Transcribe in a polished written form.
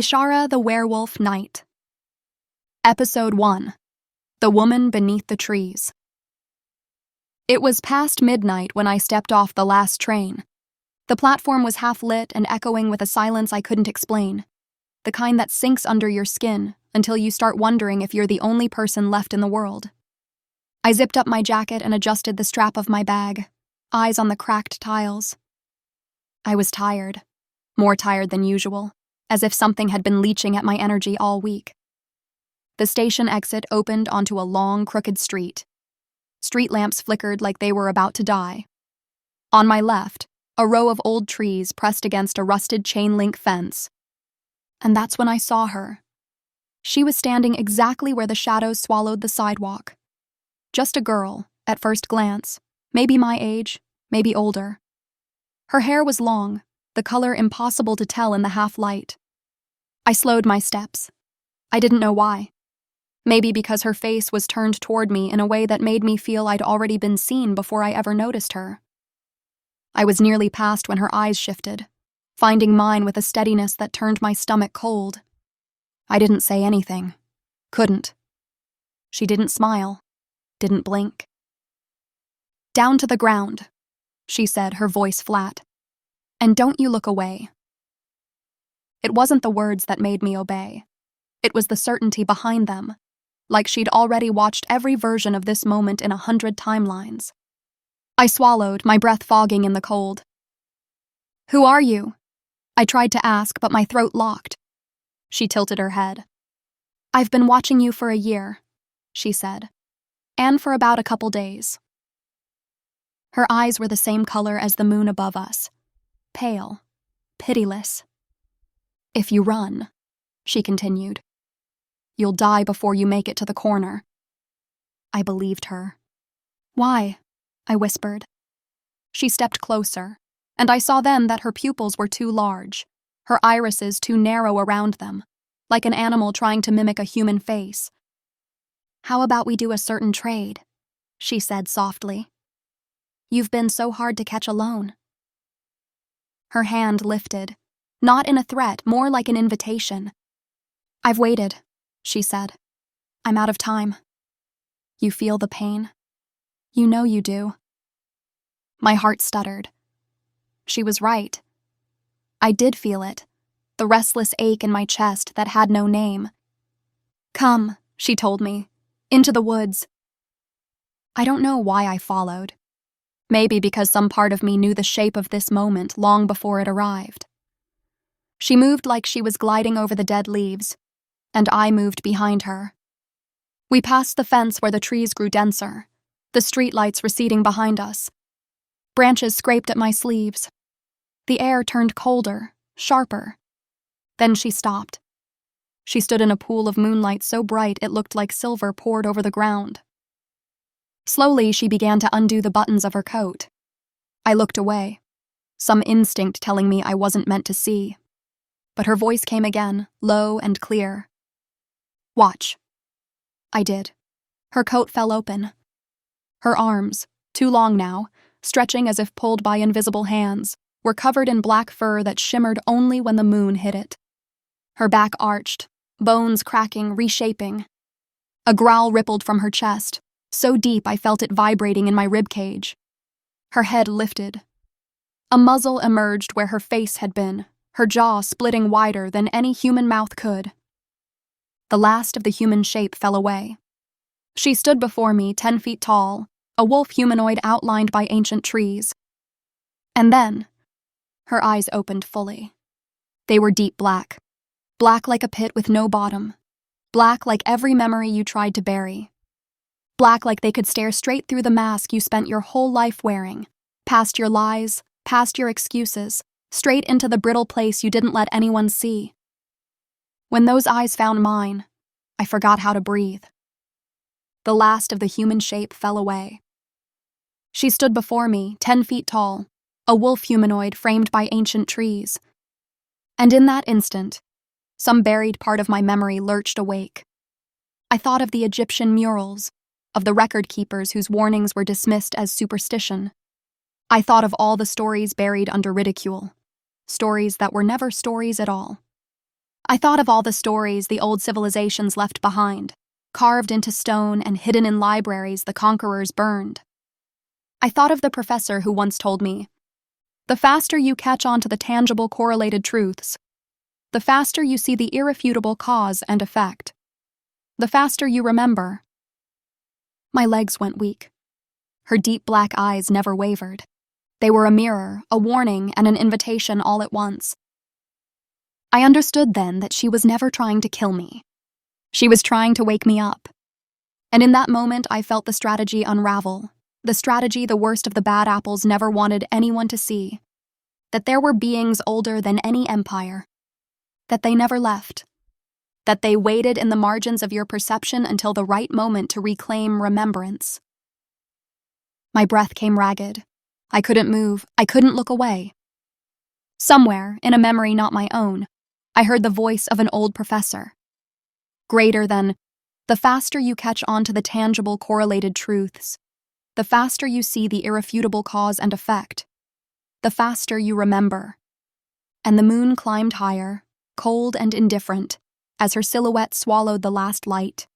Ishara the Werewolf Night. Episode 1. The Woman Beneath the Trees. It was past midnight when I stepped off the last train. The platform was half lit and echoing with a silence I couldn't explain, the kind that sinks under your skin until you start wondering if you're the only person left in the world. I zipped up my jacket and adjusted the strap of my bag, eyes on the cracked tiles. I was tired, more tired than usual, as if something had been leeching at my energy all week. The station exit opened onto a long, crooked street. Street lamps flickered like they were about to die. On my left, a row of old trees pressed against a rusted chain-link fence. And that's when I saw her. She was standing exactly where the shadows swallowed the sidewalk. Just a girl, at first glance, maybe my age, maybe older. Her hair was long, the color impossible to tell in the half-light. I slowed my steps. I didn't know why. Maybe because her face was turned toward me in a way that made me feel I'd already been seen before I ever noticed her. I was nearly past when her eyes shifted, finding mine with a steadiness that turned my stomach cold. I didn't say anything. Couldn't. She didn't smile. Didn't blink. "Down to the ground," she said, her voice flat. "And don't you look away." It wasn't the words that made me obey. It was the certainty behind them, like she'd already watched every version of this moment in 100 timelines. I swallowed, my breath fogging in the cold. "Who are you?" I tried to ask, but my throat locked. She tilted her head. "I've been watching you for a year," she said, "and for about a couple days." Her eyes were the same color as the moon above us, pale, pitiless. "If you run," she continued, "you'll die before you make it to the corner." I believed her. "Why?" I whispered. She stepped closer, and I saw then that her pupils were too large, her irises too narrow around them, like an animal trying to mimic a human face. "How about we do a certain trade?" she said softly. "You've been so hard to catch alone." Her hand lifted, not in a threat, more like an invitation. "I've waited," she said. "I'm out of time. You feel the pain? You know you do." My heart stuttered. She was right. I did feel it, the restless ache in my chest that had no name. "Come," she told me, "into the woods." I don't know why I followed. Maybe because some part of me knew the shape of this moment long before it arrived. She moved like she was gliding over the dead leaves, and I moved behind her. We passed the fence where the trees grew denser, the streetlights receding behind us. Branches scraped at my sleeves. The air turned colder, sharper. Then she stopped. She stood in a pool of moonlight so bright it looked like silver poured over the ground. Slowly, she began to undo the buttons of her coat. I looked away, some instinct telling me I wasn't meant to see. But her voice came again, low and clear. "Watch." I did. Her coat fell open. Her arms, too long now, stretching as if pulled by invisible hands, were covered in black fur that shimmered only when the moon hit it. Her back arched, bones cracking, reshaping. A growl rippled from her chest, so deep I felt it vibrating in my ribcage. Her head lifted. A muzzle emerged where her face had been, her jaw splitting wider than any human mouth could. The last of the human shape fell away. She stood before me, 10 feet tall, a wolf humanoid outlined by ancient trees. And then, her eyes opened fully. They were deep black. Black like a pit with no bottom. Black like every memory you tried to bury. Black like they could stare straight through the mask you spent your whole life wearing, past your lies, past your excuses, straight into the brittle place you didn't let anyone see. When those eyes found mine, I forgot how to breathe. The last of the human shape fell away. She stood before me, 10 feet tall, a wolf humanoid framed by ancient trees. And in that instant, some buried part of my memory lurched awake. I thought of the Egyptian murals, of the record keepers whose warnings were dismissed as superstition. I thought of all the stories buried under ridicule, stories that were never stories at all. I thought of all the stories the old civilizations left behind, carved into stone and hidden in libraries the conquerors burned. I thought of the professor who once told me, "The faster you catch on to the tangible correlated truths, the faster you see the irrefutable cause and effect, the faster you remember." My legs went weak. Her deep black eyes never wavered. They were a mirror, a warning, and an invitation all at once. I understood then that she was never trying to kill me. She was trying to wake me up. And in that moment, I felt the strategy unravel, the strategy the worst of the bad apples never wanted anyone to see, that there were beings older than any empire, that they never left, that they waited in the margins of your perception until the right moment to reclaim remembrance. My breath came ragged. I couldn't move. I couldn't look away. Somewhere, in a memory not my own, I heard the voice of an old professor. Greater than, "The faster you catch on to the tangible correlated truths, the faster you see the irrefutable cause and effect, the faster you remember." And the moon climbed higher, cold and indifferent, as her silhouette swallowed the last light.